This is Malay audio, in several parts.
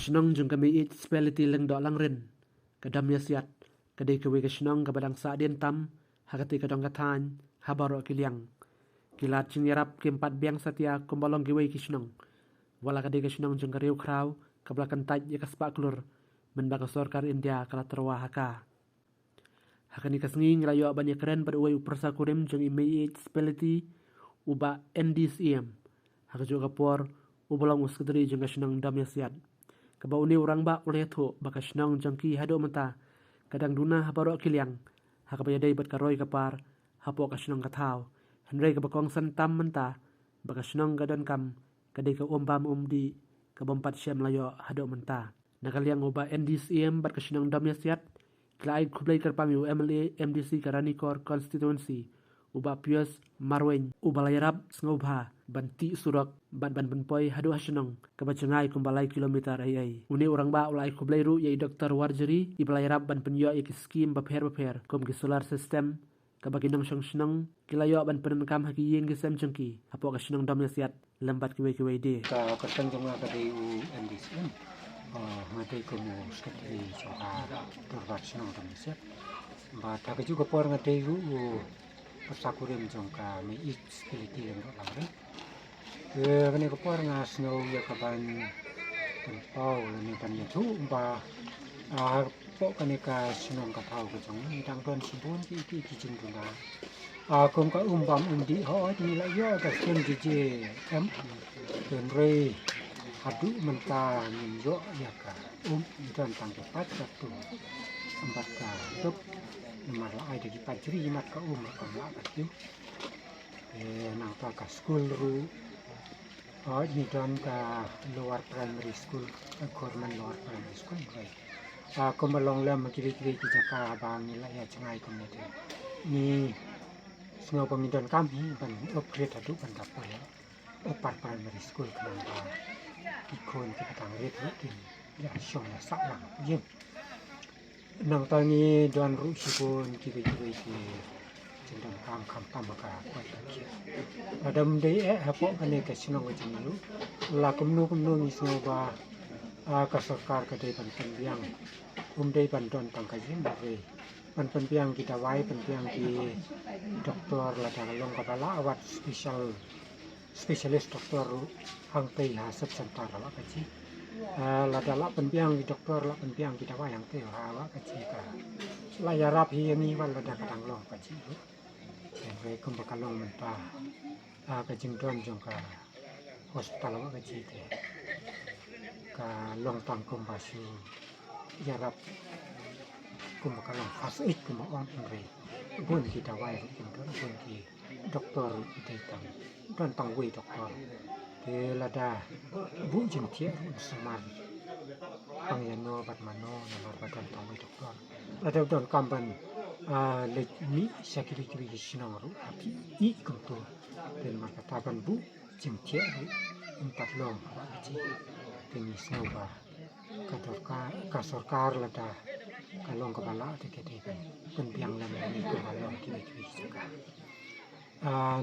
Kasunong jung kami it speliti leng do lang rin. Kadam yasiat. Kadai kawe kasunong kabadang saadin tam. Hakati kadong katan. Habaro kiliang. Kilat jing yarap kimpat biang satia kumbalong kiwe kasunong. Wala kadai kasunong jung kariu kraw. Kablakan taj yakaspak klur. Menbaka sorkar India kala terwa haka. Hakani kasngi ngelayo banyak keren pada uai upersa kurim jung imei it speliti. Uba NDCM. Haka juga kapor. Ubolong uskadri jung kasunong dam yasiat. Kaba uni orang ba oleh tu baka senang jangki hado mata kadang duna habaro kiliang hakaba yadai bat karoi kapar hapo ka senang katau henry kaba kong santam menta baka senang gadan kam kadai ka ombam di kabampat syam layo hado menta nakaliang uba NDCM bat ka senang dam yasiat klai kublai karpami MLA MDC karani kor constituency uba pius marwen uba layarap sngobha banti surak ban penpoi hadu hasenong kebacengai kumbalai kilometer ai uni orang ba ulai kublai ru yai Dr. Warjeri ibalayarap ban penyo ik skim baper kum ki solar system kabaginong senong kilayo ban penenkam haki yeng gisem jengki apo ka senong dam yasiat lambat kiwe de ka katang jonga ka de u MDCM ngatai ko mo sekretari soka terbat senong dam yasiat ba ta ka juga por ngatai ru persakurim jongka mi ik spiliti leng lamre kene ko por nga snow ya ka ban pau ni ban ya tu ba po kane ka senong ka thau ko jong ni dang don sibun ki jing duna kum ka bam di ho ni la yo ka ken ji je em ken re hadu menta min yo ya ka dan tang ke pat ka tu empat ka tuk mar la ai de pat jri mat ka ka la ka tu nang ta ka school ru ni dan ka lower primary school government lower primary school right ko malong lam kiri ki jaka bang ni la ya changai ko ni snow pamidon kami ban upgrade adu ban ta pa upper primary school kan ba ikon ki patang ret ru ya shong ya sak lang yin nang ta ni don ru sibon ki jendam kam tam ka ko ta ki adam dei hapo kane ka sinong ko jinu la kumnu ni snow ba ka sarkar ka dei ban biang dei ban don tang ka jin ba re ban biang kita wai biang ki doktor la ta long ka bala awat spesialis doktor hang tei ha sep santar la ka ji la da la biang ki doktor la biang kita wai hang tei ha wa ka ji ka la ya rap hi ni wan la da ka dang long ka ji re kum ba ka long menta ka jing don jong ka hospital wa ka ji te ka long tang kum ba su ya rap kum ba ka long fas ik kum on re bun kita wai kum bun ki doktor te tang don tang wei doktor te la da bu jing tie saman pang ya no bat mano nomor badan tang wei doktor la da don kamban le ni sakiri kiri sinang ru api I kum tu den mar kata ban bu jing tie ru empat long ba ji te ni snow ba ka sarkar la da kalong ka bala te ke pun biang lam ni ko balong ki saka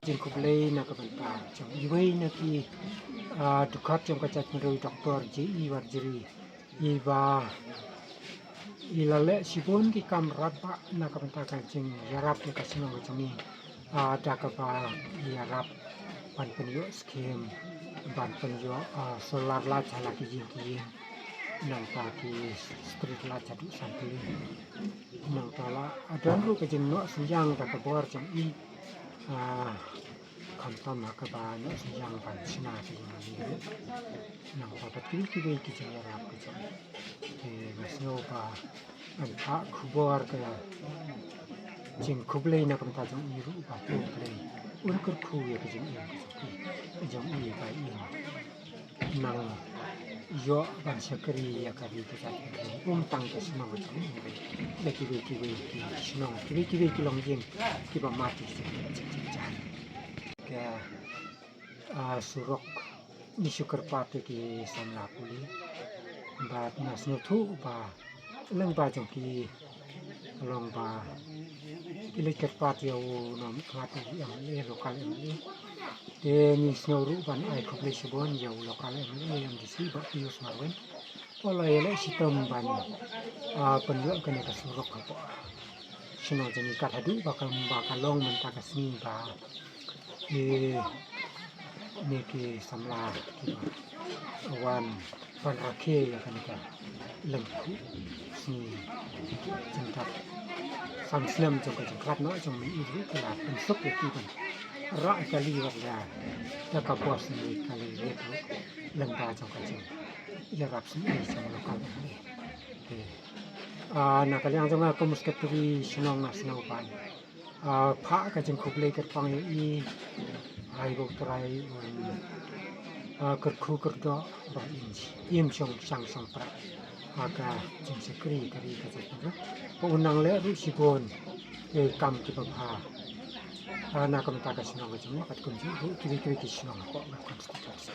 jin ko blei na ka banta chong iwei na ki dukat chong ka chat ru doktor ji I warjeri I ba ilale sibon ki kam rapa na ka banta ka jing yarap ke ka sinong ka ni da ka ba yarap pan penyo skim ban penyo solar la chala ki jing ki nang ta ki street la chadu santi nang ta la adan ru ka jing no suyang ta ka bor chong I kam tam ka ba no suyang ban sina ki ni nang ta ka ki ki jing yarap ka jing masno ba an ta khubor ka jing kublei na kam ta jong I ru ba tu plei un kur khu ya ka jing jong I ba I nang yo ban sakri ya ka ri ta tang ka sinong ka ni le ki sinong ki long jing ki ba mati ka surok ni syukur pati ki samla puli ba nas no thu ba leng ba jong ki long ba ilekat pati au nom khati yang lokal ini te ni snow ru ban ai khople sibon yang lokal ini yang disi ba pius marwen oleh le sistem banyak penjual kena kesuruk apa sino jadi kat hadi bakal long mentaka sini ba ni ki samla ki wan pan rakhe ya kan ka lengku sini jengkat sam slam jengkat no jeng mi itu kala pensuk ya ki ra kali wala ta ka pos ni kali itu lengka jengkat ya rap sini sama lokal ni nak kalian jangan aku mesti teri senang nak senang pan pak kajeng kublai kerpang ini ai go try kerku kerja bah im song sang sang pra aga jeng sekri kari kajeng tu unang le ru sibon kam ki bapa nak kami tak senang kajeng kat kunci kiri kiri senang kok konstitusi